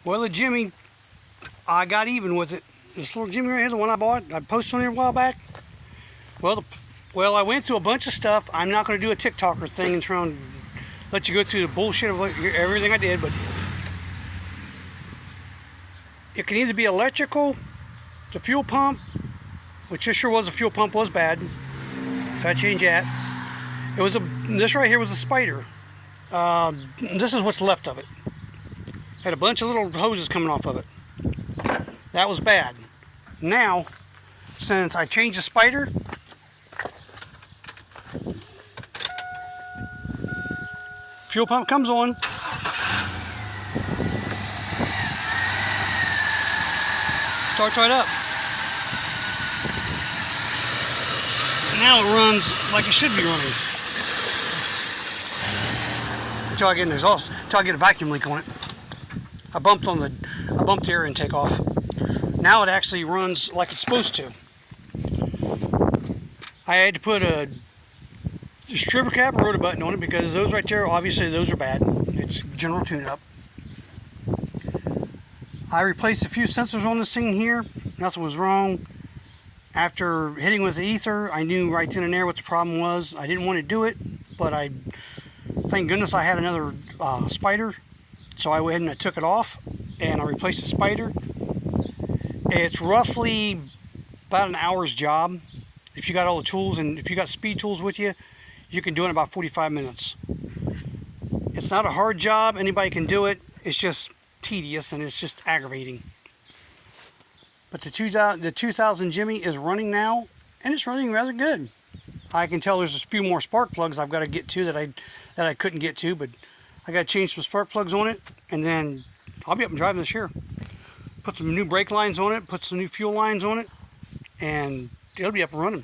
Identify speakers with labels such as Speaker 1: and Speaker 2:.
Speaker 1: Well, the Jimmy, I got even with it. This little Jimmy right here, the one I bought, I posted on there a while back. Well, I went through a bunch of stuff. I'm not going to do a TikToker thing and try and let you go through the bullshit of everything I did, but it can either be electrical, the fuel pump, which this sure was, the fuel pump was bad, so I changed that. This right here was a spider. This is what's left of it. Had a bunch of little hoses coming off of it. That was bad. Now, since I changed the spider, fuel pump comes on. Starts right up. Now it runs like it should be running. Until I get an exhaust, until I get a vacuum leak on it. I bumped the air intake off. Now it actually runs like it's supposed to. I had to put a stripper cap, a rotor button on it, because those right there, obviously those are bad. It's general tune-up. I replaced a few sensors on this thing here. Nothing was wrong. After hitting with the ether, I knew right then and there what the problem was. I didn't want to do it, but thank goodness I had another spider. So I went ahead and I took it off and I replaced the spider. It's roughly about an hour's job. If you got all the tools and if you got speed tools with you, you can do it in about 45 minutes. It's not a hard job. Anybody can do it. It's just tedious and it's just aggravating. But the 2000 Jimmy is running now, and it's running rather good. I can tell there's a few more spark plugs I've got to get to that I couldn't get to, but I got to change some spark plugs on it, and then I'll be up and driving this year. Put some new brake lines on it, put some new fuel lines on it, and it'll be up and running.